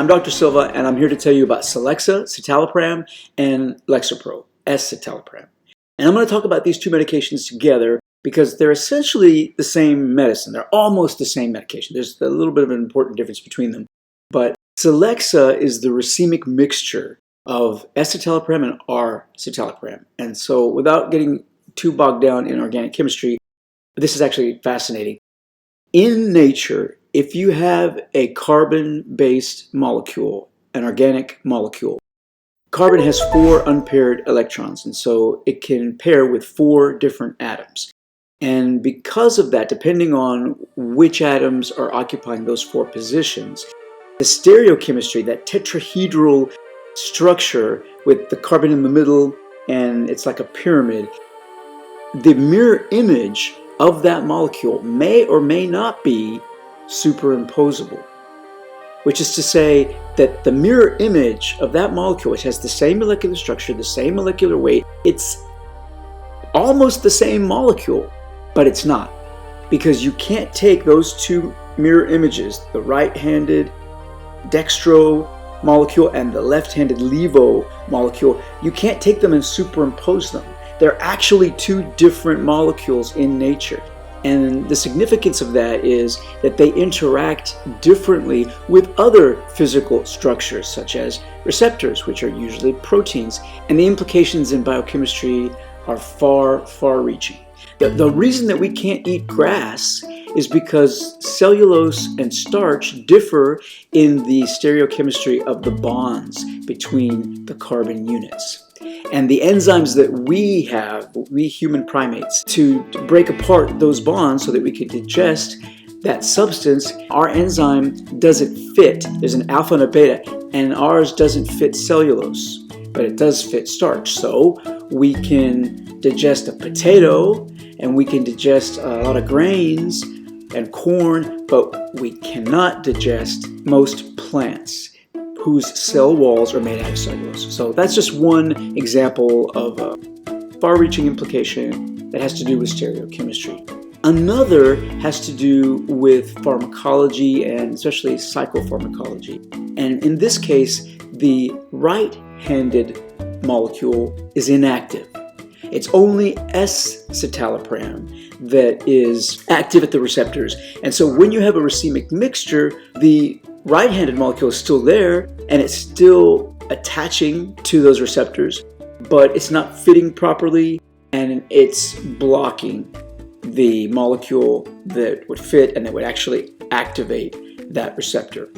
I'm Dr. Silva, and I'm here to tell you about Celexa, citalopram, and Lexapro, escitalopram. And I'm going to talk about these two medications together because they're essentially the same medicine. They're almost the same medication. There's a little bit of an important difference between them. But Celexa is the racemic mixture of escitalopram and R-citalopram. And so without getting too bogged down in organic chemistry, this is actually fascinating. In nature, if you have a carbon-based molecule, an organic molecule, carbon has 4 unpaired electrons, and so it can pair with 4 different atoms. And because of that, depending on which atoms are occupying those 4 positions, the stereochemistry, that tetrahedral structure with the carbon in the middle, and it's like a pyramid, the mirror image of that molecule may or may not be superimposable, which is to say that the mirror image of that molecule, which has the same molecular structure, the same molecular weight, it's almost the same molecule, but it's not, because you can't take those 2 mirror images, the right-handed dextro molecule and the left-handed levo molecule, you can't take them and superimpose them. They're actually 2 different molecules in nature. And the significance of that is that they interact differently with other physical structures, such as receptors, which are usually proteins. And the implications in biochemistry are far, far-reaching. The reason that we can't eat grass is because cellulose and starch differ in the stereochemistry of the bonds between the carbon units. And the enzymes that we have, we human primates, to break apart those bonds so that we can digest that substance, our enzyme doesn't fit. There's an alpha and a beta, and ours doesn't fit cellulose, but it does fit starch. So we can digest a potato, and we can digest a lot of grains and corn, but we cannot digest most plants whose cell walls are made out of cellulose. So that's just one example of a far-reaching implication that has to do with stereochemistry. Another has to do with pharmacology and especially psychopharmacology. And in this case, the right-handed molecule is inactive. It's only escitalopram that is active at the receptors. And so when you have a racemic mixture, the right-handed molecule is still there and it's still attaching to those receptors, but it's not fitting properly and it's blocking the molecule that would fit and that would actually activate that receptor.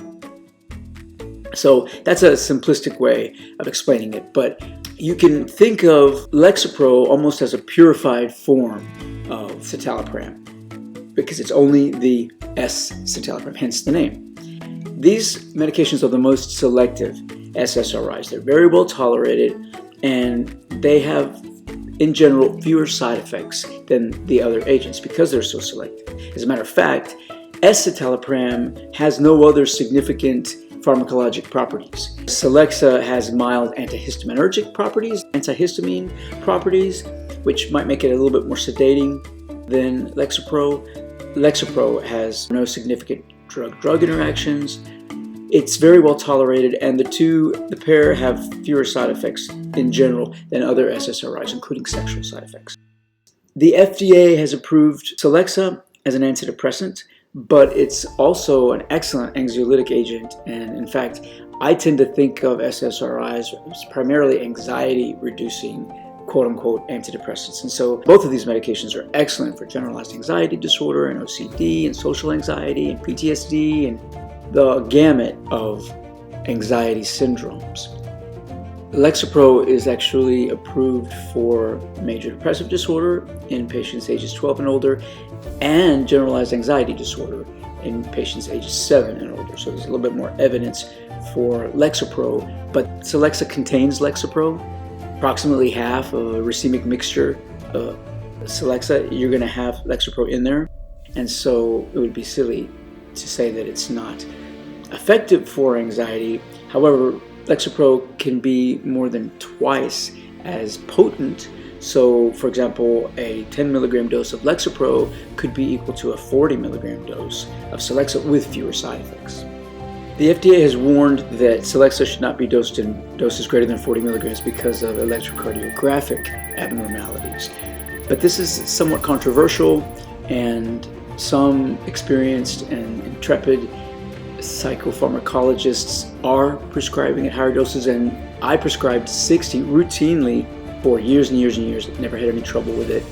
So that's a simplistic way of explaining it, but you can think of Lexapro almost as a purified form of citalopram because it's only the S-citalopram, hence the name. These medications are the most selective SSRIs. They're very well tolerated and they have, in general, fewer side effects than the other agents because they're so selective. As a matter of fact, escitalopram has no other significant pharmacologic properties. Celexa has mild antihistaminergic properties, antihistamine properties, which might make it a little bit more sedating than Lexapro. Lexapro has no significant drug-drug interactions. It's very well tolerated, and the pair have fewer side effects in general than other SSRIs, including sexual side effects. The FDA has approved Celexa as an antidepressant, but it's also an excellent anxiolytic agent, and in fact, I tend to think of SSRIs as primarily anxiety-reducing, quote-unquote, antidepressants. And so both of these medications are excellent for generalized anxiety disorder and OCD and social anxiety and PTSD and the gamut of anxiety syndromes. Lexapro is actually approved for major depressive disorder in patients ages 12 and older and generalized anxiety disorder in patients ages 7 and older. So there's a little bit more evidence for Lexapro, but Celexa contains Lexapro. Approximately half of a racemic mixture of Celexa, you're going to have Lexapro in there. And so it would be silly to say that it's not effective for anxiety. However, Lexapro can be more than twice as potent. So, for example, a 10 milligram dose of Lexapro could be equal to a 40 milligram dose of Celexa with fewer side effects. The FDA has warned that Celexa should not be dosed in doses greater than 40 milligrams because of electrocardiographic abnormalities. But this is somewhat controversial, and some experienced and intrepid psychopharmacologists are prescribing at higher doses, and I prescribed 60 routinely for years and years and years. Never had any trouble with it.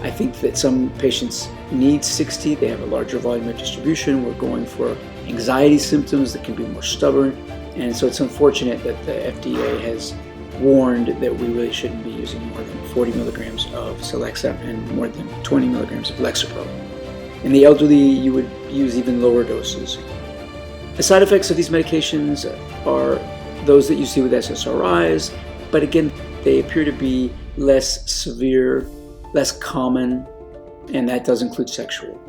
I think that some patients need 60. They have a larger volume of distribution. We're going for anxiety symptoms that can be more stubborn, and so it's unfortunate that the FDA has warned that we really shouldn't be using more than 40 milligrams of Celexa and more than 20 milligrams of Lexapro. In the elderly, you would use even lower doses. The side effects of these medications are those that you see with SSRIs, but again, they appear to be less severe, less common, and that does include sexual.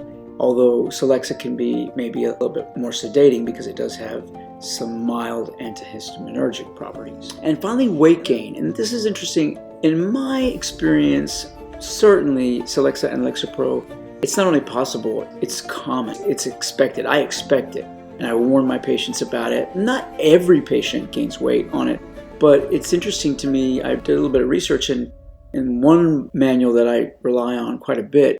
Although Celexa can be maybe a little bit more sedating because it does have some mild antihistaminergic properties. And finally, weight gain. And this is interesting. In my experience, certainly Celexa and Lexapro, it's not only possible, it's common. It's expected. I expect it. And I warn my patients about it. Not every patient gains weight on it, but it's interesting to me. I did a little bit of research, and in one manual that I rely on quite a bit,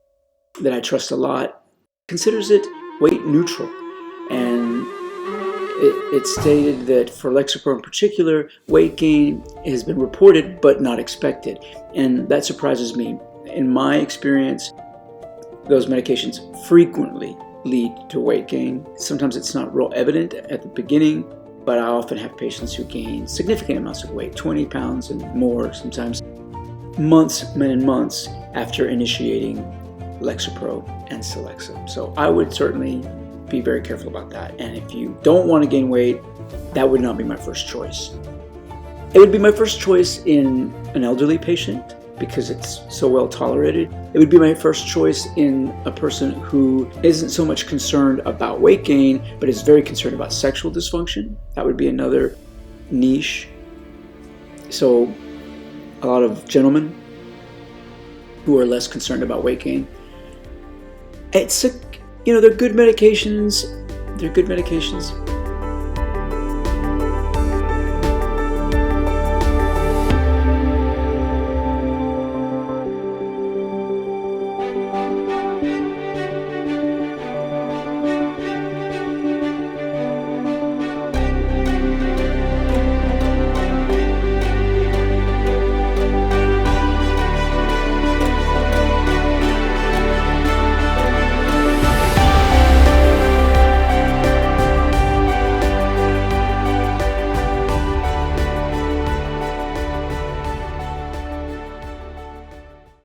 that I trust a lot, considers it weight neutral. And it stated that for Lexapro in particular, weight gain has been reported but not expected. And that surprises me. In my experience, those medications frequently lead to weight gain. Sometimes it's not real evident at the beginning, but I often have patients who gain significant amounts of weight, 20 pounds and more, sometimes months and months after initiating Lexapro and Celexa. So I would certainly be very careful about that. And if you don't want to gain weight, that would not be my first choice. It would be my first choice in an elderly patient because it's so well tolerated. It would be my first choice in a person who isn't so much concerned about weight gain, but is very concerned about sexual dysfunction. That would be another niche. So a lot of gentlemen who are less concerned about weight gain. They're good medications. They're good medications.